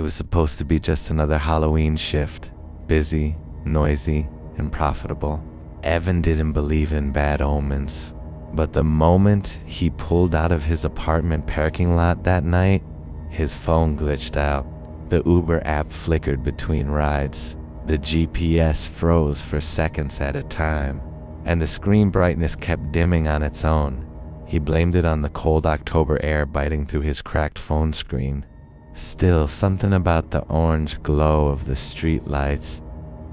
was supposed to be just another Halloween shift. Busy, noisy, and profitable. Evan didn't believe in bad omens. But the moment he pulled out of his apartment parking lot that night, his phone glitched out. The Uber app flickered between rides. The GPS froze for seconds at a time, and the screen brightness kept dimming on its own. He blamed it on the cold October air biting through his cracked phone screen. Still, something about the orange glow of the street lights,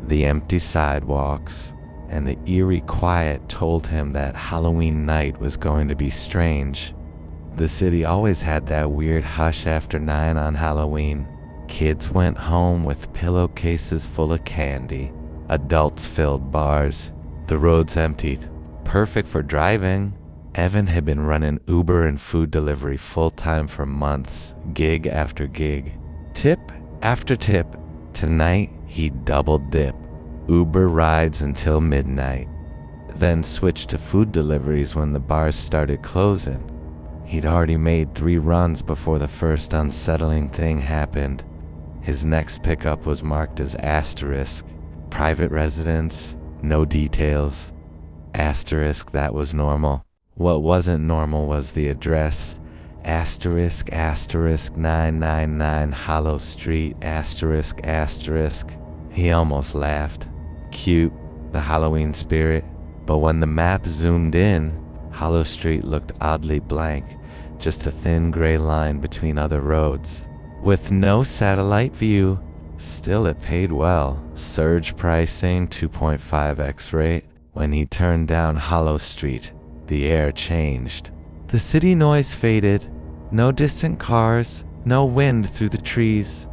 the empty sidewalks, and the eerie quiet told him that Halloween night was going to be strange. The city always had that weird hush after 9 on Halloween. Kids went home with pillowcases full of candy. Adults filled bars. The roads emptied. Perfect for driving. Evan had been running Uber and food delivery full-time for months, gig after gig. Tip after tip. Tonight, he doubled dip. Uber rides until midnight, then switched to food deliveries when the bars started closing. He'd already made 3 runs before the first unsettling thing happened. His next pickup was marked as asterisk, private residence, no details. Asterisk, that was normal. What wasn't normal was the address, asterisk, asterisk, 999 Hollow Street, asterisk, asterisk. He almost laughed. Cute, the Halloween spirit. But when the map zoomed in, Hollow Street looked oddly blank, just a thin gray line between other roads. With no satellite view, still it paid well. Surge pricing, 2.5x rate. When he turned down Hollow Street, the air changed. The city noise faded. No distant cars, no wind through the trees.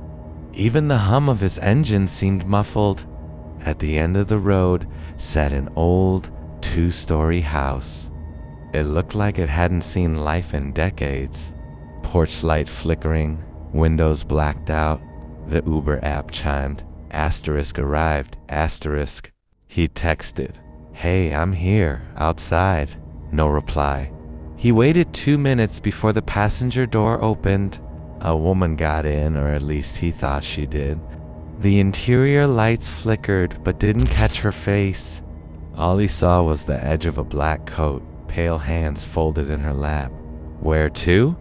Even the hum of his engine seemed muffled. At the end of the road sat an old 2-story house. It looked like it hadn't seen life in decades. Porch light flickering, windows blacked out. The Uber app chimed. Asterisk arrived, asterisk. He texted, "Hey, I'm here, outside." No reply. He waited 2 minutes before the passenger door opened. A woman got in, or at least he thought she did. The interior lights flickered but didn't catch her face. All he saw was the edge of a black coat, pale hands folded in her lap. "Where to?"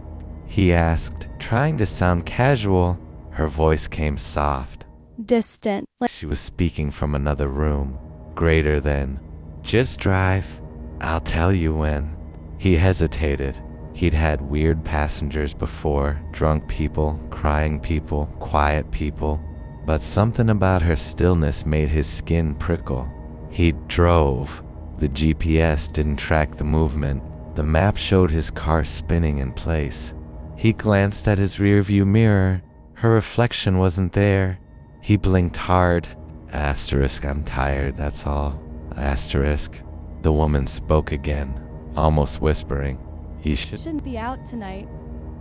he asked, trying to sound casual. Her voice came soft. Distant. She was speaking from another room, greater than, "Just drive. I'll tell you when." He hesitated. He'd had weird passengers before, drunk people, crying people, quiet people. But something about her stillness made his skin prickle. He drove. The GPS didn't track the movement. The map showed his car spinning in place. He glanced at his rearview mirror. Her reflection wasn't there. He blinked hard. Asterisk, I'm tired, that's all. Asterisk. The woman spoke again, almost whispering. "You Shouldn't be out tonight."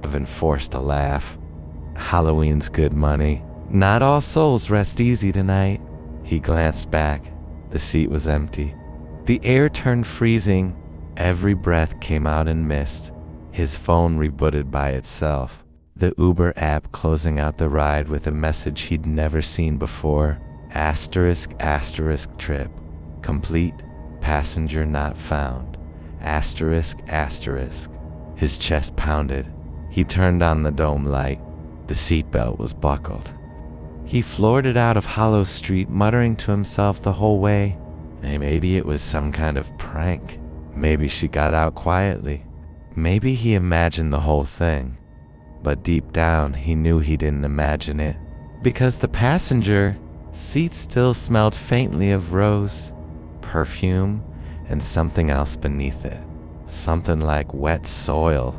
Evan forced a laugh. Halloween's good money. Not all souls rest easy tonight. He glanced back. The seat was empty. The air turned freezing. Every breath came out in mist. His phone rebooted by itself. The Uber app closing out the ride with a message he'd never seen before. Asterisk, asterisk trip. Complete. Passenger not found. Asterisk, asterisk. His chest pounded. He turned on the dome light. The seatbelt was buckled. He floored it out of Hollow Street, muttering to himself the whole way. Maybe it was some kind of prank. Maybe she got out quietly. Maybe he imagined the whole thing. But deep down, he knew he didn't imagine it. Because the passenger seat still smelled faintly of rose, perfume, and something else beneath it. Something like wet soil.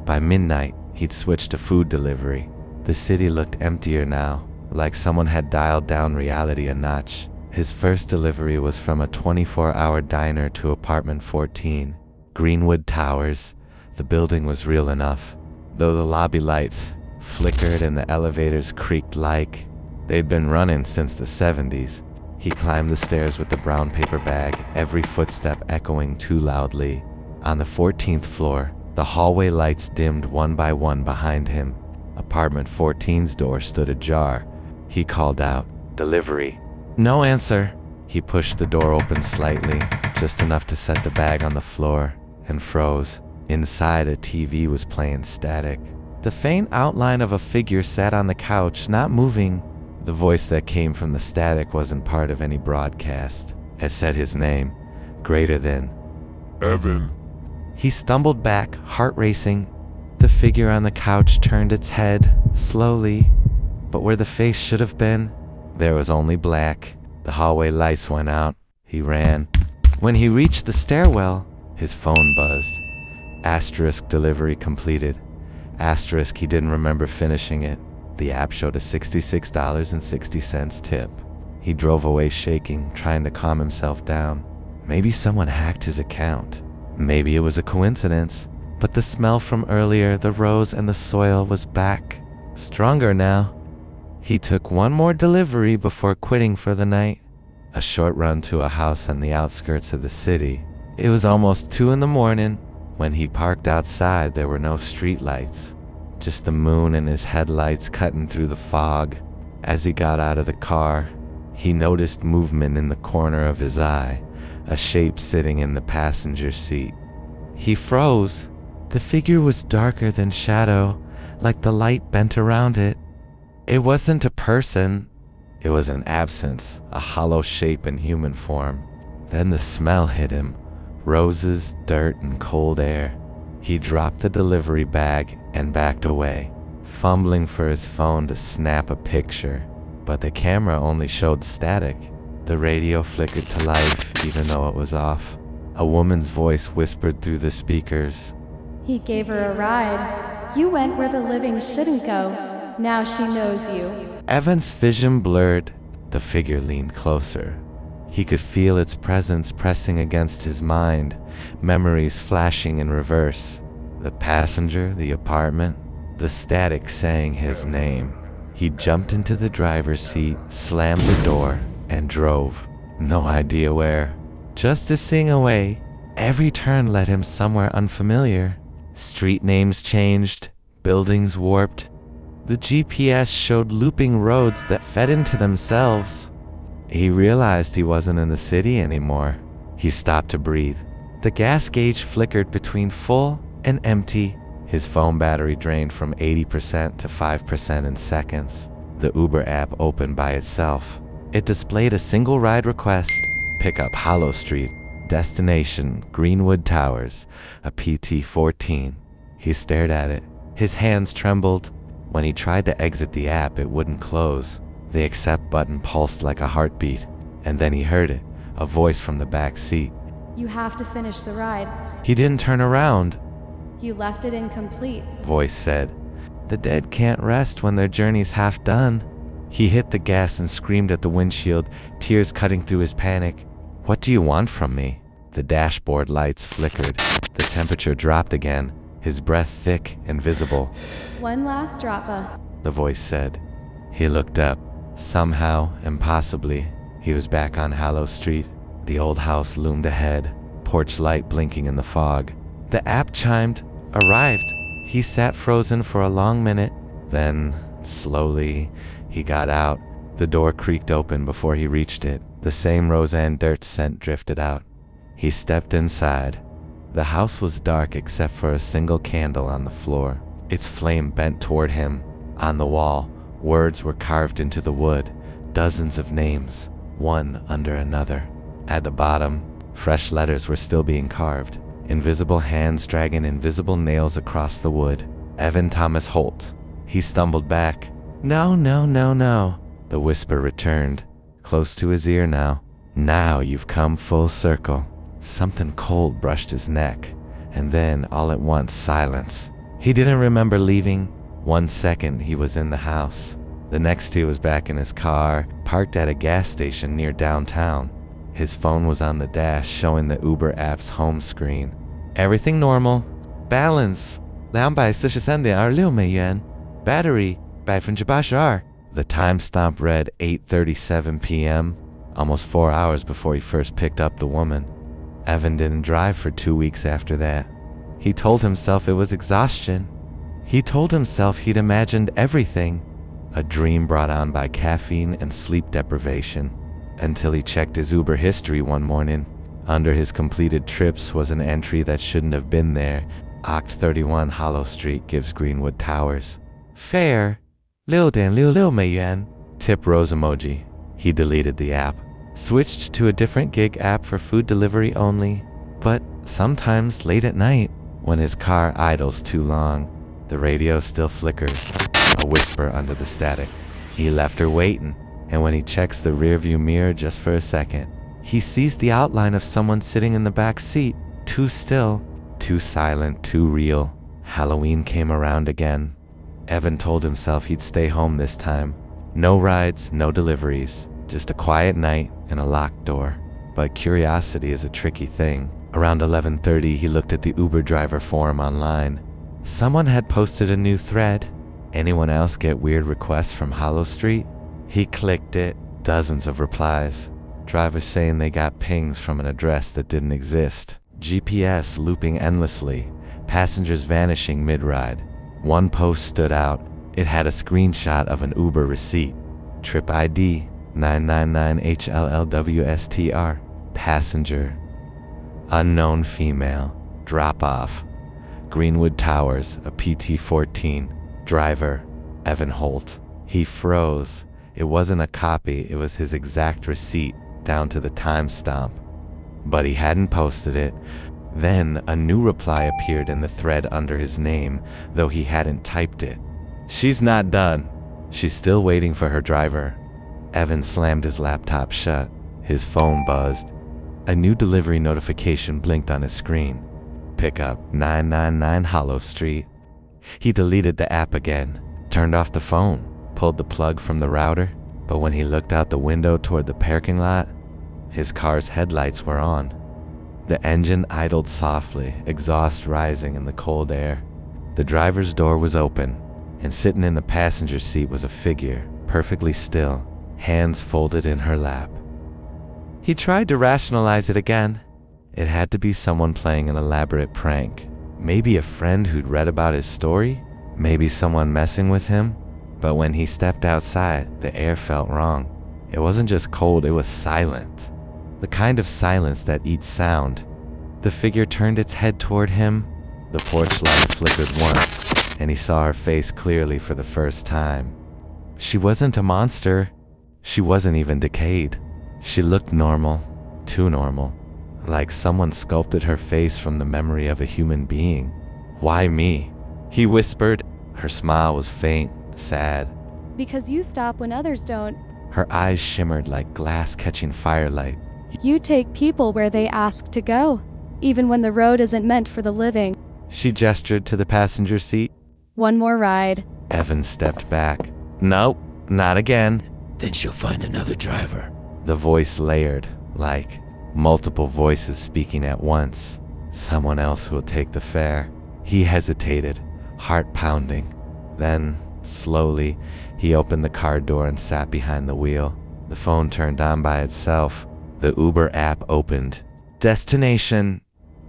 By midnight, he'd switched to food delivery. The city looked emptier now, like someone had dialed down reality a notch. His first delivery was from a 24-hour diner to apartment 14. Greenwood Towers. The building was real enough, though the lobby lights flickered and the elevators creaked like they'd been running since the 70s. He climbed the stairs with the brown paper bag, every footstep echoing too loudly. On the 14th floor, the hallway lights dimmed one by one behind him. Apartment 14's door stood ajar. He called out, "Delivery." No answer. He pushed the door open slightly, just enough to set the bag on the floor, and froze. Inside, a TV was playing static. The faint outline of a figure sat on the couch, not moving. The voice that came from the static wasn't part of any broadcast. It said his name, greater than Evan. He stumbled back, heart racing. The figure on the couch turned its head, slowly, but where the face should have been, there was only black. The hallway lights went out. He ran. When he reached the stairwell, his phone buzzed. Asterisk delivery completed. Asterisk he didn't remember finishing it. The app showed a $66.60 tip. He drove away shaking, trying to calm himself down. Maybe someone hacked his account. Maybe it was a coincidence. But the smell from earlier, the rose and the soil, was back. Stronger now. He took one more delivery before quitting for the night. A short run to a house on the outskirts of the city. It was almost 2 a.m. When he parked outside, there were no streetlights. Just the moon and his headlights cutting through the fog. As he got out of the car, he noticed movement in the corner of his eye, a shape sitting in the passenger seat. He froze. The figure was darker than shadow, like the light bent around it. It wasn't a person. It was an absence, a hollow shape in human form. Then the smell hit him. Roses, dirt, and cold air. He dropped the delivery bag and backed away, fumbling for his phone to snap a picture. But the camera only showed static. The radio flickered to life, even though it was off. A woman's voice whispered through the speakers. He gave her a ride. You went where the living shouldn't go. Now she knows you. Evan's vision blurred. The figure leaned closer. He could feel its presence pressing against his mind, memories flashing in reverse. The passenger, the apartment, the static saying his name. He jumped into the driver's seat, slammed the door, and drove. No idea where. Just as seeing away, every turn led him somewhere unfamiliar. Street names changed, buildings warped. The GPS showed looping roads that fed into themselves. He realized he wasn't in the city anymore. He stopped to breathe. The gas gauge flickered between full and empty. His phone battery drained from 80% to 5% in seconds. The Uber app opened by itself. It displayed a single ride request. Pick up Hollow Street. Destination, Greenwood Towers. A PT-14. He stared at it. His hands trembled. When he tried to exit the app, it wouldn't close. The accept button pulsed like a heartbeat. And then he heard it, a voice from the back seat. You have to finish the ride. He didn't turn around. You left it incomplete. Voice said. The dead can't rest when their journey's half done. He hit the gas and screamed at the windshield, tears cutting through his panic. What do you want from me? The dashboard lights flickered. The temperature dropped again, his breath thick and visible. One last droppa. The voice said. He looked up. Somehow, impossibly, he was back on Hollow Street. The old house loomed ahead, porch light blinking in the fog. The app chimed. Arrived. He sat frozen for a long minute. Then, slowly, he got out. The door creaked open before he reached it. The same Roseanne dirt scent drifted out. He stepped inside. The house was dark except for a single candle on the floor. Its flame bent toward him. On the wall, words were carved into the wood, dozens of names, one under another. At the bottom, fresh letters were still being carved, invisible hands dragging invisible nails across the wood. Evan Thomas Holt. He stumbled back. No, no, no, no. The whisper returned, close to his ear now. Now you've come full circle. Something cold brushed his neck, and then, all at once, silence. He didn't remember leaving. 1 second he was in the house. The next he was back in his car, parked at a gas station near downtown. His phone was on the dash, showing the Uber app's home screen. Everything normal. Balance 243.26 美元. Battery 82%. The timestamp read 8:37 p.m., almost 4 hours before he first picked up the woman. Evan didn't drive for 2 weeks after that. He told himself it was exhaustion. He told himself he'd imagined everything, a dream brought on by caffeine and sleep deprivation, until he checked his Uber history one morning. Under his completed trips was an entry that shouldn't have been there. Oct 31 Hollow Street gives Greenwood Towers. Fare 6.66美元. Tip rose emoji. He deleted the app, switched to a different gig app for food delivery only. But sometimes late at night, when his car idles too long, the radio still flickers, a whisper under the static. He left her waiting, and when he checks the rearview mirror just for a second, he sees the outline of someone sitting in the back seat, too still, too silent, too real. Halloween came around again. Evan told himself he'd stay home this time. No rides, no deliveries, just a quiet night and a locked door. But curiosity is a tricky thing. Around 11:30, he looked at the Uber driver forum online. Someone had posted a new thread. Anyone else get weird requests from Hollow Street? He clicked it. Dozens of replies. Drivers saying they got pings from an address that didn't exist. GPS looping endlessly. Passengers vanishing mid-ride. One post stood out. It had a screenshot of an Uber receipt. Trip ID 999HLLWSTR. Passenger. Unknown female. Drop off. Greenwood Towers, a PT-14. Driver, Evan Holt. He froze. It wasn't a copy, it was his exact receipt, down to the timestamp. But he hadn't posted it. Then a new reply appeared in the thread under his name, though he hadn't typed it. She's not done. She's still waiting for her driver. Evan slammed his laptop shut. His phone buzzed. A new delivery notification blinked on his screen. Pickup 999 Hollow Street. He deleted the app again, turned off the phone, pulled the plug from the router, but when he looked out the window toward the parking lot, his car's headlights were on. The engine idled softly, exhaust rising in the cold air. The driver's door was open, and sitting in the passenger seat was a figure, perfectly still, hands folded in her lap. He tried to rationalize it again. It had to be someone playing an elaborate prank. Maybe a friend who'd read about his story? Maybe someone messing with him? But when he stepped outside, the air felt wrong. It wasn't just cold, it was silent. The kind of silence that eats sound. The figure turned its head toward him. The porch light flickered once, and he saw her face clearly for the first time. She wasn't a monster. She wasn't even decayed. She looked normal, too normal. Like someone sculpted her face from the memory of a human being. Why me? He whispered. Her smile was faint, sad. Because you stop when others don't. Her eyes shimmered like glass catching firelight. You take people where they ask to go, even when the road isn't meant for the living. She gestured to the passenger seat. One more ride. Evan stepped back. Nope, not again. Then she'll find another driver. The voice layered, like multiple voices speaking at once. Someone else who will take the fare. He hesitated, heart pounding. Then, slowly, he opened the car door and sat behind the wheel. The phone turned on by itself. The Uber app opened. Destination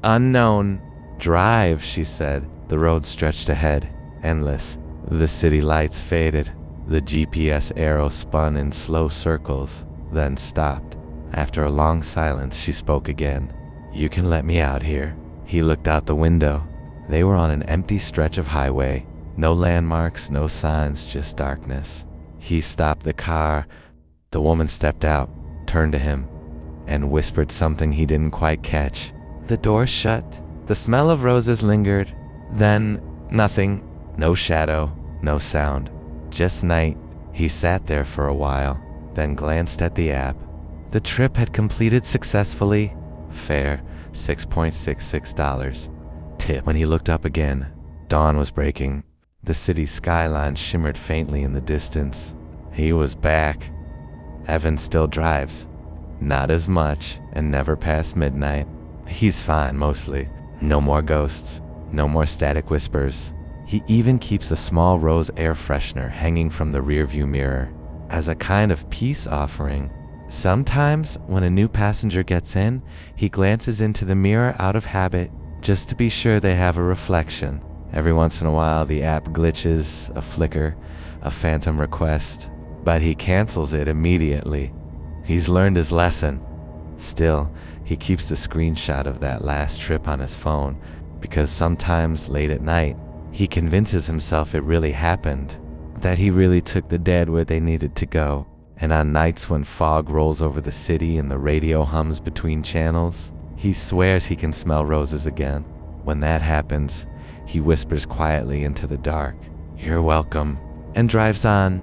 unknown. Drive, she said. The road stretched ahead, endless. The city lights faded. The GPS arrow spun in slow circles, then stopped. After a long silence, she spoke again. You can let me out here. He looked out the window. They were on an empty stretch of highway. No landmarks, no signs, just darkness. He stopped the car. The woman stepped out, turned to him, and whispered something he didn't quite catch. The door shut. The smell of roses lingered. Then, nothing. No shadow, no sound. Just night. He sat there for a while, then glanced at the app. The trip had completed successfully. Fare, $6.66. Tip. When he looked up again, dawn was breaking. The city's skyline shimmered faintly in the distance. He was back. Evan still drives. Not as much, and never past midnight. He's fine, mostly. No more ghosts. No more static whispers. He even keeps a small rose air freshener hanging from the rearview mirror, as a kind of peace offering. Sometimes, when a new passenger gets in, he glances into the mirror out of habit, just to be sure they have a reflection. Every once in a while, the app glitches, a flicker, a phantom request, but he cancels it immediately. He's learned his lesson. Still, he keeps the screenshot of that last trip on his phone because sometimes late at night, he convinces himself it really happened, that he really took the dead where they needed to go. And on nights when fog rolls over the city and the radio hums between channels, he swears he can smell roses again. When that happens, he whispers quietly into the dark, "You're welcome," and drives on.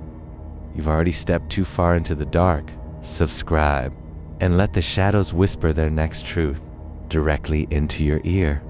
You've already stepped too far into the dark. Subscribe and let the shadows whisper their next truth directly into your ear.